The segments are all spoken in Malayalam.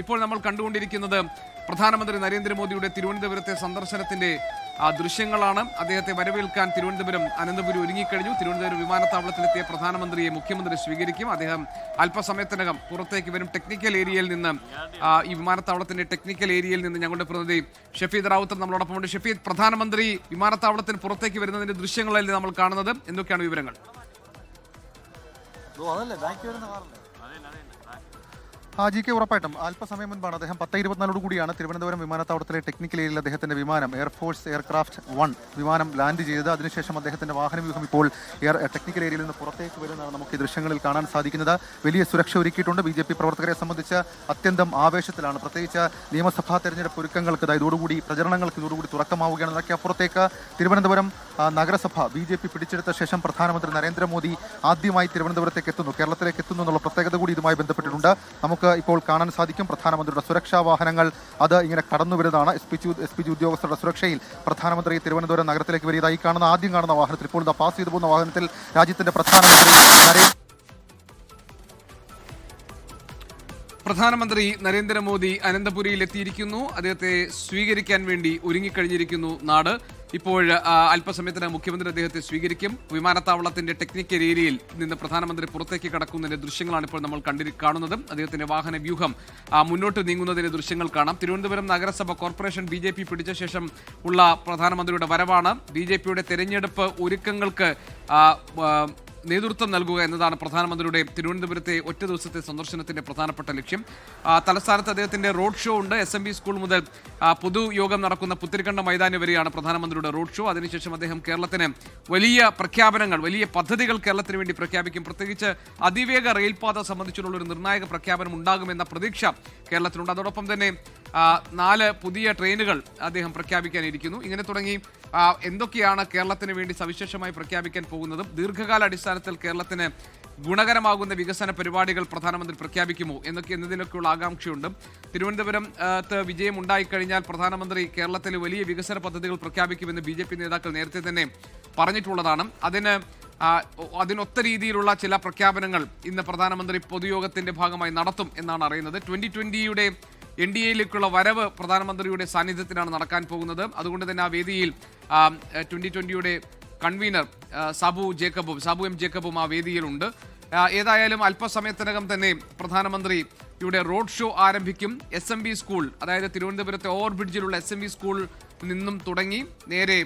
ഇപ്പോൾ നമ്മൾ കണ്ടുകൊണ്ടിരിക്കുന്നത് പ്രധാനമന്ത്രി നരേന്ദ്രമോദിയുടെ തിരുവനന്തപുരത്തെ സന്ദർശനത്തിന്റെ ദൃശ്യങ്ങളാണ്. അദ്ദേഹത്തെ വരവേൽക്കാൻ തിരുവനന്തപുരം അനന്തപുരി ഒരുങ്ങിക്കഴിഞ്ഞു. തിരുവനന്തപുരം വിമാനത്താവളത്തിലെത്തിയ പ്രധാനമന്ത്രിയെ മുഖ്യമന്ത്രി സ്വീകരിക്കും. അദ്ദേഹം അല്പസമയത്തിനകം പുറത്തേക്ക് വരും. ടെക്നിക്കൽ ഏരിയയിൽ നിന്ന് ഈ വിമാനത്താവളത്തിന്റെ ടെക്നിക്കൽ ഏരിയയിൽ നിന്ന് ഞങ്ങളുടെ പ്രതിനിധി ഷഫീദ് റാവുത്തർ നമ്മളോടൊപ്പമുണ്ട്. ഷഫീദ്, പ്രധാനമന്ത്രി വിമാനത്താവളത്തിന് പുറത്തേക്ക് വരുന്നതിന്റെ ദൃശ്യങ്ങളല്ലേ നമ്മൾ കാണുന്നത്? എന്തൊക്കെയാണ് വിവരങ്ങൾ? ജി കെ, ഉറപ്പായിട്ടും അല്പസമയം മുൻപാണ് അദ്ദേഹം 10:24 കൂടിയാണ് തിരുവനന്തപുരം വിമാനത്താവളത്തിലെ ടെക്നിക്കൽ ഏരിയയിൽ അദ്ദേഹത്തിന്റെ വിമാനം എയർഫോഴ്സ് എയർക്രാഫ്റ്റ് 1 വിമാനം ലാൻഡ് ചെയ്തത്. അതിനുശേഷം അദ്ദേഹത്തിന്റെ വാഹനവ്യൂഹം ഇപ്പോൾ ടെക്നിക്കൽ ഏരിയയിൽ നിന്ന് പുറത്തേക്ക് വരുന്നതാണ് നമുക്ക് ഈ ദൃശ്യങ്ങളിൽ കാണാൻ സാധിക്കുന്നത്. വലിയ സുരക്ഷ ഒരുക്കിയിട്ടുണ്ട്. BJP പ്രവർത്തകരെ സംബന്ധിച്ച് അത്യന്തം ആവേശത്തിലാണ്. പ്രത്യേകിച്ച് നിയമസഭാ തെരഞ്ഞെടുപ്പ് ഒരുക്കങ്ങൾക്ക് ഇതോടുകൂടി പ്രചരണങ്ങൾക്ക് ഇതോടുകൂടി തുറക്കമാവുകയാണ്. അതൊക്കെ അപ്പുറത്തേക്ക് തിരുവനന്തപുരം നഗരസഭ BJP പിടിച്ചെടുത്ത ശേഷം പ്രധാനമന്ത്രി നരേന്ദ്രമോദി ആദ്യമായി തിരുവനന്തപുരത്തേക്ക് എത്തുന്നു, കേരളത്തിലേക്ക് എത്തുന്നു എന്നുള്ള പ്രത്യേകത കൂടി ഇതുമായി ബന്ധപ്പെട്ടിട്ടുണ്ട്. നമുക്ക് ഇപ്പോൾ കാണാൻ സാധിക്കും പ്രധാനമന്ത്രിയുടെ സുരക്ഷാ വാഹനങ്ങൾ അത് ഇങ്ങനെ കടന്നു വരുന്നതാണ്. എസ് പി ജി ഉദ്യോഗസ്ഥരുടെ സുരക്ഷയിൽ പ്രധാനമന്ത്രി തിരുവനന്തപുരം നഗരത്തിലേക്ക് വരികയായി ആദ്യം കാണുന്ന വാഹനത്തിൽ ഇപ്പോൾ പാസ് ചെയ്തു പോകുന്ന വാഹനത്തിൽ രാജ്യത്തിന്റെ പ്രധാനമന്ത്രി നരേന്ദ്രമോദി അനന്തപുരിയിൽ എത്തിയിരിക്കുന്നു. അദ്ദേഹത്തെ സ്വീകരിക്കാൻ വേണ്ടി ഒരുങ്ങിക്കഴിഞ്ഞിരിക്കുന്നു നാട്. ഇപ്പോൾ അല്പസമയത്തിന് മുഖ്യമന്ത്രി അദ്ദേഹത്തെ സ്വീകരിക്കും. വിമാനത്താവളത്തിന്റെ ടെക്നിക്കൽ ഏരിയയിൽ നിന്ന് പ്രധാനമന്ത്രി പുറത്തേക്ക് കടക്കുന്നതിന്റെ ദൃശ്യങ്ങളാണ് ഇപ്പോൾ നമ്മൾ കാണുന്നത്. അദ്ദേഹത്തിന്റെ വാഹന വ്യൂഹം മുന്നോട്ട് നീങ്ങുന്നതിന്റെ ദൃശ്യങ്ങൾ കാണാം. തിരുവനന്തപുരം നഗരസഭ കോർപ്പറേഷൻ BJP പിടിച്ച ശേഷം ഉള്ള പ്രധാനമന്ത്രിയുടെ വരവാണ്. BJPയുടെ തെരഞ്ഞെടുപ്പ് ഒരുക്കങ്ങൾക്ക് നേതൃത്വം നൽകുക എന്നതാണ് പ്രധാനമന്ത്രിയുടെ തിരുവനന്തപുരത്തെ ഒറ്റ ദിവസത്തെ സന്ദർശനത്തിന്റെ പ്രധാനപ്പെട്ട ലക്ഷ്യം. തലസ്ഥാനത്ത് അദ്ദേഹത്തിന്റെ റോഡ് ഷോ ഉണ്ട്. SMB സ്കൂൾ മുതൽ പൊതുയോഗം നടക്കുന്ന പുത്തരിക്കണ്ട മൈതാനി വരെയാണ് പ്രധാനമന്ത്രിയുടെ റോഡ് ഷോ. അതിനുശേഷം അദ്ദേഹം കേരളത്തിന് വലിയ പ്രഖ്യാപനങ്ങൾ, വലിയ പദ്ധതികൾ കേരളത്തിന് വേണ്ടി പ്രഖ്യാപിക്കും. പ്രത്യേകിച്ച് അതിവേഗ റെയിൽപാത സംബന്ധിച്ചുള്ള ഒരു നിർണായക പ്രഖ്യാപനം ഉണ്ടാകുമെന്ന പ്രതീക്ഷ കേരളത്തിനുണ്ട്. അതോടൊപ്പം തന്നെ 4 പുതിയ ട്രെയിനുകൾ അദ്ദേഹം പ്രഖ്യാപിക്കാനിരിക്കുന്നു. ഇങ്ങനെ തുടങ്ങി എന്തൊക്കെയാണ് കേരളത്തിന് വേണ്ടി സവിശേഷമായി പ്രഖ്യാപിക്കാൻ പോകുന്നതും ദീർഘകാല അടിസ്ഥാനത്തിൽ കേരളത്തിന് ഗുണകരമാകുന്ന വികസന പരിപാടികൾ പ്രധാനമന്ത്രി പ്രഖ്യാപിക്കുമോ എന്നതിലൊക്കെയുള്ള ആകാംക്ഷയുണ്ട്. തിരുവനന്തപുരം വിജയം ഉണ്ടായിക്കഴിഞ്ഞാൽ പ്രധാനമന്ത്രി കേരളത്തിൽ വലിയ വികസന പദ്ധതികൾ പ്രഖ്യാപിക്കുമെന്ന് BJP നേതാക്കൾ നേരത്തെ തന്നെ പറഞ്ഞിട്ടുള്ളതാണ്. അതിനൊത്ത രീതിയിലുള്ള ചില പ്രഖ്യാപനങ്ങൾ ഇന്ന് പ്രധാനമന്ത്രി പൊതുയോഗത്തിന്റെ ഭാഗമായി നടത്തും എന്നാണ് അറിയുന്നത്. 2020യുടെ NDAയിലേക്കുള്ള വരവ് പ്രധാനമന്ത്രിയുടെ സാന്നിധ്യത്തിലാണ് നടക്കാൻ പോകുന്നത്. അതുകൊണ്ട് തന്നെ ആ വേദിയിൽ 2020യുടെ കൺവീനർ സാബു എം ജേക്കബും ആ വേദിയിലുണ്ട്. ഏതായാലും അല്പസമയത്തിനകം തന്നെ പ്രധാനമന്ത്രിയുടെ റോഡ് ഷോ ആരംഭിക്കും. SMB സ്കൂൾ, അതായത് തിരുവനന്തപുരത്തെ ഓവർബ്രിഡ്ജിലുള്ള SMB സ്കൂളിൽ നിന്നും തുടങ്ങി നേരെ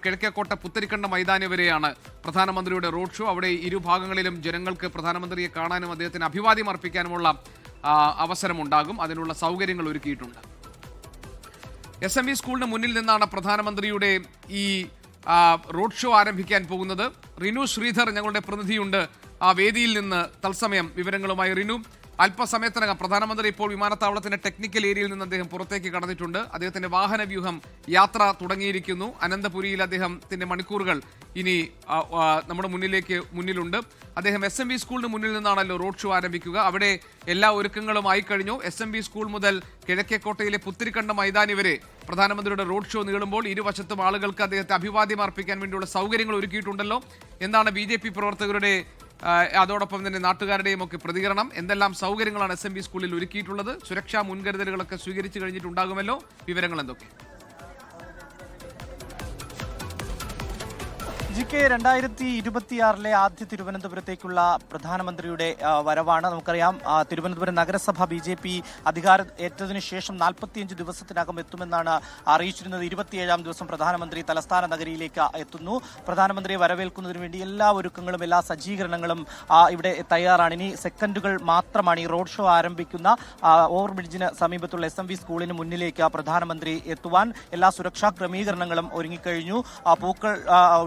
കിഴക്കേക്കോട്ട പുത്തരിക്കണ്ട മൈതാനി വരെയാണ് പ്രധാനമന്ത്രിയുടെ റോഡ് ഷോ. അവിടെ ഇരുഭാഗങ്ങളിലും ജനങ്ങൾക്ക് പ്രധാനമന്ത്രിയെ കാണാനും അദ്ദേഹത്തിന് അഭിവാദ്യം അർപ്പിക്കാനുമുള്ള അവസരമുണ്ടാകും. അതിനുള്ള സൗകര്യങ്ങൾ ഒരുക്കിയിട്ടുണ്ട്. SMB സ്കൂളിന് മുന്നിൽ നിന്നാണ് പ്രധാനമന്ത്രിയുടെ ഈ റോഡ് ഷോ ആരംഭിക്കാൻ പോകുന്നത്. റിനു ശ്രീധർ ഞങ്ങളുടെ പ്രതിനിധിയുണ്ട് ആ വേദിയിൽ നിന്ന് തത്സമയം വിവരങ്ങളുമായി. റിനു, അല്പസമയത്തിനകം പ്രധാനമന്ത്രി ഇപ്പോൾ വിമാനത്താവളത്തിന്റെ ടെക്നിക്കൽ ഏരിയയിൽ നിന്ന് അദ്ദേഹം പുറത്തേക്ക് കടന്നിട്ടുണ്ട്. അദ്ദേഹത്തിന്റെ വാഹന വ്യൂഹം യാത്ര തുടങ്ങിയിരിക്കുന്നു. അനന്തപുരിയിൽ അദ്ദേഹത്തിന്റെ മണിക്കൂറുകൾ ഇനി നമ്മുടെ മുന്നിലുണ്ട്. അദ്ദേഹം SMB സ്കൂളിന് മുന്നിൽ നിന്നാണല്ലോ റോഡ് ഷോ ആരംഭിക്കുക. അവിടെ എല്ലാ ഒരുക്കങ്ങളും ആയിക്കഴിഞ്ഞു. SMB സ്കൂൾ മുതൽ കിഴക്കേക്കോട്ടയിലെ പുത്തിരിക്കണ്ട മൈതാനി വരെ പ്രധാനമന്ത്രിയുടെ റോഡ് ഷോ നീളുമ്പോൾ ഇരുവശത്തും ആളുകൾക്ക് അദ്ദേഹത്തെ അഭിവാദ്യം അർപ്പിക്കാൻ വേണ്ടിയുള്ള സൗകര്യങ്ങൾ ഒരുക്കിയിട്ടുണ്ടല്ലോ. എന്താണ് BJP പ്രവർത്തകരുടെ അതോടൊപ്പം തന്നെ നാട്ടുകാരുടെയും ഒക്കെ പ്രതികരണം? എന്തെല്ലാം സൗകര്യങ്ങളാണ് SMB സ്കൂളിൽ ഒരുക്കിയിട്ടുള്ളത്? സുരക്ഷാ മുൻകരുതലുകളൊക്കെ സ്വീകരിച്ചു കഴിഞ്ഞിട്ടുണ്ടാകുമല്ലോ. വിവരങ്ങൾ എന്തൊക്കെ? GK, 2026 ആദ്യ തിരുവനന്തപുരത്തേക്കുള്ള പ്രധാനമന്ത്രിയുടെ വരവാണ്. നമുക്കറിയാം തിരുവനന്തപുരം നഗരസഭ BJP അധികാരം ഏറ്റതിനു ശേഷം 45 ദിവസത്തിനകം എത്തുമെന്നാണ് അറിയിച്ചിരുന്നത്. 27ാം ദിവസം പ്രധാനമന്ത്രി തലസ്ഥാന നഗരിയിലേക്ക് എത്തുന്നു. പ്രധാനമന്ത്രിയെ വരവേൽക്കുന്നതിന് വേണ്ടി എല്ലാ ഒരുക്കങ്ങളും എല്ലാ സജ്ജീകരണങ്ങളും ഇവിടെ തയ്യാറാണ്. ഇനി സെക്കൻഡുകൾ മാത്രമാണ് ഈ റോഡ് ഷോ ആരംഭിക്കുന്ന ഓവർബ്രിഡ്ജിന് സമീപത്തുള്ള SMB സ്കൂളിന് മുന്നിലേക്ക് പ്രധാനമന്ത്രി എത്തുവാൻ. എല്ലാ സുരക്ഷാ ക്രമീകരണങ്ങളും ഒരുങ്ങിക്കഴിഞ്ഞു. പൂക്കൾ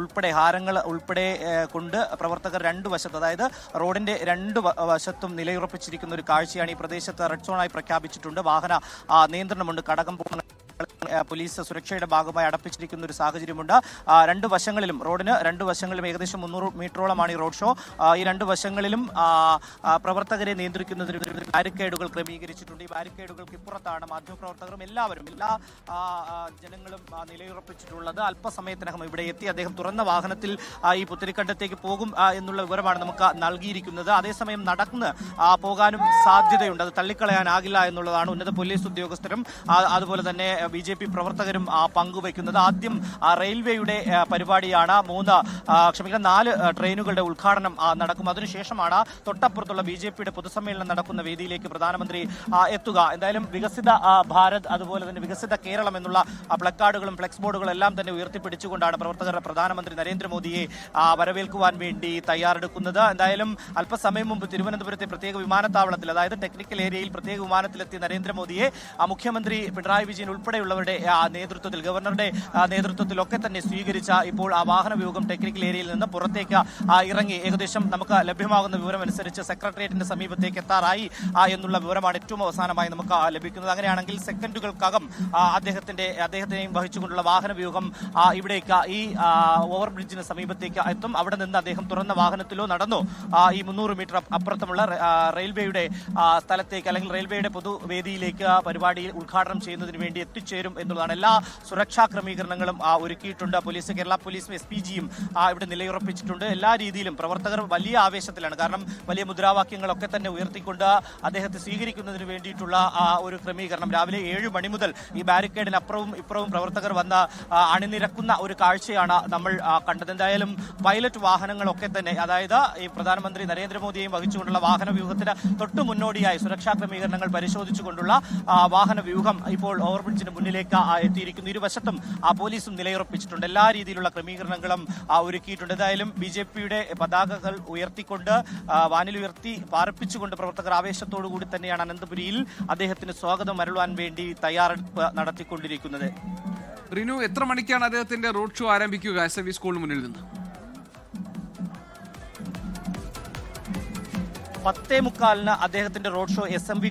ഉൾപ്പെടെ ഹാരങ്ങൾ ഉൾപ്പെടെ കൊണ്ട് പ്രവർത്തകർ 2 വശത്ത്, അതായത് റോഡിന്റെ 2 വശത്തും നിലയുറപ്പിച്ചിരിക്കുന്ന ഒരു കാഴ്ചയാണ്. ഈ പ്രദേശത്ത് റെഡ് സോണായി പ്രഖ്യാപിച്ചിട്ടുണ്ട്. വാഹന നിയന്ത്രണമുണ്ട്. കടകം പോകുന്ന പോലീസ് സുരക്ഷയുടെ ഭാഗമായി അടപ്പിച്ചിരിക്കുന്ന ഒരു സാഹചര്യമുണ്ട്. രണ്ട് വശങ്ങളിലും റോഡിന് രണ്ട് വശങ്ങളിലും ഏകദേശം 300 മീറ്ററോളമാണ് ഈ റോഡ് ഷോ. ഈ രണ്ട് വശങ്ങളിലും പ്രവർത്തകരെ നിയന്ത്രിക്കുന്നതിന് ബാരിക്കേഡുകൾ ക്രമീകരിച്ചിട്ടുണ്ട്. ഈ ബാരിക്കേഡുകൾക്ക് ഇപ്പുറത്താണ് മാധ്യമപ്രവർത്തകരും എല്ലാ ജനങ്ങളും നിലയുറപ്പിച്ചിട്ടുള്ളത്. അല്പസമയത്തിനകം ഇവിടെ എത്തി അദ്ദേഹം തുറന്ന വാഹനത്തിൽ ഈ പുത്തരിക്കണ്ടത്തേക്ക് പോകും എന്നുള്ള വിവരമാണ് നമുക്ക് നൽകിയിരിക്കുന്നത്. അതേസമയം നടന്ന് പോകാനും സാധ്യതയുണ്ട്, അത് തള്ളിക്കളയാനാകില്ല എന്നുള്ളതാണ് ഉന്നത പോലീസ് ഉദ്യോഗസ്ഥരും അതുപോലെ തന്നെ BJP പ്രവർത്തകരും പങ്കുവയ്ക്കുന്നത്. ആദ്യം റെയിൽവേയുടെ പരിപാടിയാണ്. 4 ട്രെയിനുകളുടെ ഉദ്ഘാടനം നടക്കും. അതിനുശേഷമാണ് തൊട്ടപ്പുറത്തുള്ള BJPയുടെ പൊതുസമ്മേളനം നടക്കുന്ന വേദിയിലേക്ക് പ്രധാനമന്ത്രി എത്തുക. എന്തായാലും വികസിത ഭാരത് അതുപോലെ തന്നെ വികസിത കേരളം എന്നുള്ള പ്ലക്കാർഡുകളും ഫ്ലെക്സ് ബോർഡുകളും എല്ലാം തന്നെ ഉയർത്തിപ്പിടിച്ചുകൊണ്ടാണ് പ്രവർത്തകർ പ്രധാനമന്ത്രി നരേന്ദ്രമോദിയെ വരവേൽക്കുവാൻ വേണ്ടി തയ്യാറെടുക്കുന്നത്. എന്തായാലും അല്പസമയം മുമ്പ് തിരുവനന്തപുരത്തെ പ്രത്യേക വിമാനത്താവളത്തിൽ, അതായത് ടെക്നിക്കൽ ഏരിയയിൽ പ്രത്യേക വിമാനത്തിലെത്തിയ നരേന്ദ്രമോദിയെ മുഖ്യമന്ത്രി പിണറായി വിജയൻ ഉൾപ്പെടെയുള്ളവരുടെ നേതൃത്വത്തിൽ, ഗവർണറുടെ നേതൃത്വത്തിലൊക്കെ തന്നെ സ്വീകരിച്ച ഇപ്പോൾ ആ വാഹന വ്യൂഹം ടെക്നിക്കൽ ഏരിയയിൽ നിന്ന് പുറത്തേക്ക് ഇറങ്ങി ഏകദേശം നമുക്ക് ലഭ്യമാകുന്ന വിവരമനുസരിച്ച് സെക്രട്ടേറിയറ്റിന്റെ സമീപത്തേക്ക് എത്താറായി എന്നുള്ള വിവരമാണ് ഏറ്റവും അവസാനമായി നമുക്ക് ലഭിക്കുന്നത്. അങ്ങനെയാണെങ്കിൽ സെക്കൻഡുകൾക്കകം അദ്ദേഹത്തിനെയും വഹിച്ചുകൊണ്ടുള്ള വാഹന വ്യൂഹം ഇവിടേക്ക് ഈ ഓവർ ബ്രിഡ്ജിന് സമീപത്തേക്ക് എത്തും. അവിടെ നിന്ന് അദ്ദേഹം തുറന്ന വാഹനത്തിലോ നടന്നോ ഈ 300 മീറ്റർ അപ്പുറത്തുമുള്ള റെയിൽവേയുടെ സ്ഥലത്തേക്ക് അല്ലെങ്കിൽ റെയിൽവേയുടെ പൊതുവേദിയിലേക്ക് പരിപാടി ഉദ്ഘാടനം ചെയ്യുന്നതിന് വേണ്ടി എത്തിച്ചേരും എന്നുള്ളതാണ്. എല്ലാ സുരക്ഷാ ക്രമീകരണങ്ങളും ഒരുക്കിയിട്ടുണ്ട്. കേരള പോലീസും SPGയും ഇവിടെ നിലയുറപ്പിച്ചിട്ടുണ്ട്. എല്ലാ രീതിയിലും പ്രവർത്തകർ വലിയ ആവേശത്തിലാണ്. കാരണം വലിയ മുദ്രാവാക്യങ്ങളൊക്കെ തന്നെ ഉയർത്തിക്കൊണ്ട് അദ്ദേഹത്തെ സ്വീകരിക്കുന്നതിന് വേണ്ടിയിട്ടുള്ള ഒരു ക്രമീകരണം രാവിലെ 7 മണി മുതൽ ഈ ബാരിക്കേഡിന് അപ്പുറവും ഇപ്പുറവും പ്രവർത്തകർ വന്ന് അണിനിരക്കുന്ന ഒരു കാഴ്ചയാണ് നമ്മൾ കണ്ടത്. എന്തായാലും പൈലറ്റ് വാഹനങ്ങളൊക്കെ തന്നെ, അതായത് ഈ പ്രധാനമന്ത്രി നരേന്ദ്രമോദിയെയും വഹിച്ചുകൊണ്ടുള്ള വാഹന വ്യൂഹത്തിന് തൊട്ടു മുന്നോടിയായി സുരക്ഷാ ക്രമീകരണങ്ങൾ പരിശോധിച്ചുകൊണ്ടുള്ള വാഹന വ്യൂഹം ഇപ്പോൾ ഓവർബ്രിഡ്ജിന് മുന്നിലേക്ക് എത്തിയിരിക്കുന്നു. ഇരുവശത്തും പോലീസും നിലയുറപ്പിച്ചിട്ടുണ്ട്. എല്ലാ രീതിയിലുള്ള ക്രമീകരണങ്ങളും ഒരുക്കിയിട്ടുണ്ട്. എന്തായാലും BJPയുടെ പതാകകൾ ഉയർത്തിക്കൊണ്ട് വാനിലുയർത്തി പാർപ്പിച്ചുകൊണ്ട് പ്രവർത്തകർ ആവേശത്തോടു കൂടി തന്നെയാണ് അനന്തപുരിയിൽ അദ്ദേഹത്തിന് സ്വാഗതം അരുളാൻ വേണ്ടി തയ്യാറെടുപ്പ് നടത്തിക്കൊണ്ടിരിക്കുന്നത്. റിനു, എത്ര മണിക്കാണ് അദ്ദേഹത്തിന്റെ റോഡ് ഷോ ആരംഭിക്കുക SMV സ്കൂളിന് മുന്നിൽ നിന്ന്? 10:45 അദ്ദേഹത്തിന്റെ റോഡ് ഷോ SMV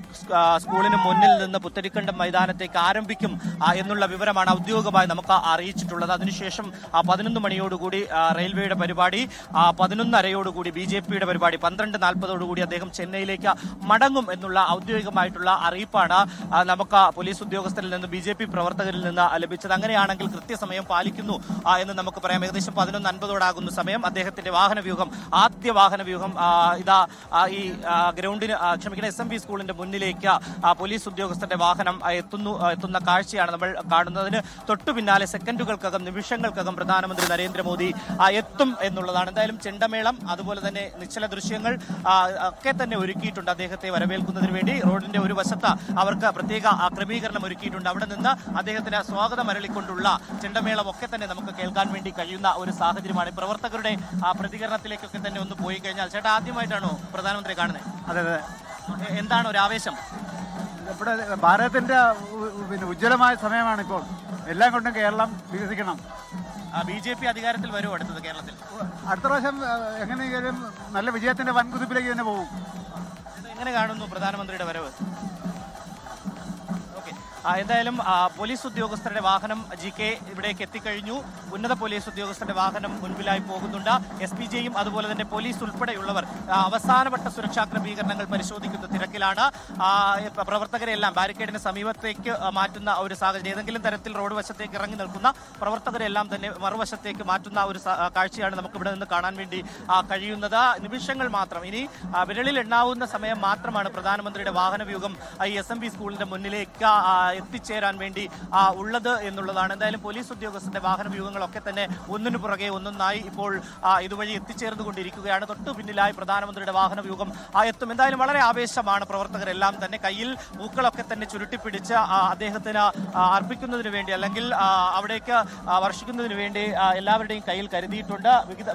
സ്കൂളിന് മുന്നിൽ നിന്ന് പുത്തരിക്കണ്ടം മൈതാനത്തേക്ക് ആരംഭിക്കും എന്നുള്ള വിവരമാണ് ഔദ്യോഗികമായി നമുക്ക് അറിയിച്ചിട്ടുള്ളത്. അതിനുശേഷം 11 മണിയോടുകൂടി റെയിൽവേയുടെ പരിപാടി, 11:30 BJPയുടെ പരിപാടി, 12:40 അദ്ദേഹം ചെന്നൈയിലേക്ക് മടങ്ങും എന്നുള്ള ഔദ്യോഗികമായിട്ടുള്ള അറിയിപ്പാണ് നമുക്ക് പോലീസ് ഉദ്യോഗസ്ഥരിൽ നിന്ന് BJP പ്രവർത്തകരിൽ നിന്ന് ലഭിച്ചത്. അങ്ങനെയാണെങ്കിൽ കൃത്യസമയം പാലിക്കുന്നു എന്ന് നമുക്ക് പറയാം. ഏകദേശം 11:50 സമയം അദ്ദേഹത്തിന്റെ ആദ്യ വാഹന വ്യൂഹം ഈ ഗ്രൗണ്ടിന് SMV സ്കൂളിന്റെ മുന്നിലേക്ക് പോലീസ് ഉദ്യോഗസ്ഥരുടെ വാഹനം എത്തുന്ന കാഴ്ചയാണ് നമ്മൾ കാണുന്നതിന് തൊട്ടു പിന്നാലെ സെക്കൻഡുകൾക്കകം, നിമിഷങ്ങൾക്കകം പ്രധാനമന്ത്രി നരേന്ദ്രമോദി എത്തും എന്നുള്ളതാണ്. എന്തായാലും ചെണ്ടമേളം അതുപോലെ തന്നെ നിശ്ചല ദൃശ്യങ്ങൾ ഒക്കെ തന്നെ ഒരുക്കിയിട്ടുണ്ട് അദ്ദേഹത്തെ വരവേൽക്കുന്നതിന് വേണ്ടി. റോഡിന്റെ ഒരു വശത്ത് അവർക്ക് പ്രത്യേക ക്രമീകരണം ഒരുക്കിയിട്ടുണ്ട്. അവിടെ നിന്ന് അദ്ദേഹത്തിന് സ്വാഗതം അരളിക്കൊണ്ടുള്ള ചെണ്ടമേളം ഒക്കെ തന്നെ നമുക്ക് കേൾക്കാൻ വേണ്ടി കഴിയുന്ന ഒരു സാഹചര്യമാണ്. പ്രവർത്തകരുടെ പ്രതികരണത്തിലേക്കൊക്കെ തന്നെ ഒന്ന് പോയി കഴിഞ്ഞാൽ, ചേട്ടാ ആദ്യമായിട്ടാണോ പ്രധാനമന്ത്രി കാണുന്നത്? അതെ, എന്താണ് ഒരു ആവേശം? ഇവിടെ ഭാരതത്തിന്റെ ഉജ്ജ്വലമായ സമയമാണ് ഇപ്പോൾ. എല്ലാം കൊണ്ടും കേരളം വികസിക്കണം. BJP അധികാരത്തിൽ വരുമോ അടുത്തത് കേരളത്തിൽ? അടുത്ത പ്രാവശ്യം എങ്ങനെയെങ്കിലും നല്ല വിജയത്തിന്റെ വൻകുതിപ്പിലേക്ക് തന്നെ പോകും. എങ്ങനെ കാണുന്നു പ്രധാനമന്ത്രിയുടെ വരവ്? എന്തായാലും പോലീസ് ഉദ്യോഗസ്ഥരുടെ വാഹനം GK ഇവിടേക്ക് എത്തിക്കഴിഞ്ഞു. ഉന്നത പോലീസ് ഉദ്യോഗസ്ഥരുടെ വാഹനം മുൻപിലായി പോകുന്നുണ്ട്. SPGയും അതുപോലെ തന്നെ പോലീസ് ഉൾപ്പെടെയുള്ളവർ അവസാനവട്ട സുരക്ഷാ ക്രമീകരണങ്ങൾ പരിശോധിക്കുന്ന തിരക്കിലാണ്. പ്രവർത്തകരെല്ലാം ബാരിക്കേഡിന് സമീപത്തേക്ക് മാറ്റുന്ന ഒരു സാഹചര്യം, ഏതെങ്കിലും തരത്തിൽ റോഡ് വശത്തേക്ക് ഇറങ്ങി നിൽക്കുന്ന പ്രവർത്തകരെല്ലാം തന്നെ മറുവശത്തേക്ക് മാറ്റുന്ന ഒരു കാഴ്ചയാണ് നമുക്ക് ഇവിടെ നിന്ന് കാണാൻ വേണ്ടി കഴിയുന്നത്. നിമിഷങ്ങൾ മാത്രം, ഇനി വിരലിൽ എണ്ണാവുന്ന സമയം മാത്രമാണ് പ്രധാനമന്ത്രിയുടെ വാഹന വ്യൂഹം ഈ SMV സ്കൂളിന്റെ മുന്നിലേക്ക് എത്തിച്ചേരാൻ വേണ്ടി ഉള്ളത് എന്നുള്ളതാണ്. എന്തായാലും പോലീസ് ഉദ്യോഗസ്ഥരുടെ വാഹന വ്യൂഹങ്ങളൊക്കെ തന്നെ ഒന്നിനു പുറകെ ഒന്നൊന്നായി ഇപ്പോൾ ഇതുവഴി എത്തിച്ചേർന്നുകൊണ്ടിരിക്കുകയാണ്. തൊട്ടു പിന്നിലായി പ്രധാനമന്ത്രിയുടെ വാഹന വ്യൂഹം എത്തും. എന്തായാലും വളരെ ആവേശമാണ് പ്രവർത്തകരെല്ലാം തന്നെ. കയ്യിൽ പൂക്കളൊക്കെ തന്നെ ചുരുട്ടിപ്പിടിച്ച് അദ്ദേഹത്തിന് അർപ്പിക്കുന്നതിന് വേണ്ടി അല്ലെങ്കിൽ അവിടേക്ക് വർഷിക്കുന്നതിന് വേണ്ടി എല്ലാവരുടെയും കയ്യിൽ കരുതിയിട്ടുണ്ട്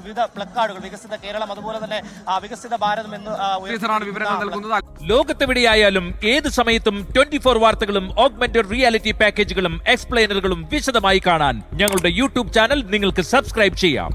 വിവിധ പ്ലക്കാർഡുകൾ. വികസിത കേരളം അതുപോലെ തന്നെ വികസിത ഭാരതം എന്ന് ലോകത്തെവിടെയായാലും ഏത് സമയത്തും 24 വാർത്തകളും ഓഗ്മെന്റഡ് റിയാലിറ്റി പാക്കേജുകളും എക്സ്പ്ലെയിനറുകളും വിശദമായി കാണാൻ ഞങ്ങളുടെ YouTube ചാനൽ നിങ്ങൾക്ക് സബ്സ്ക്രൈബ് ചെയ്യാം.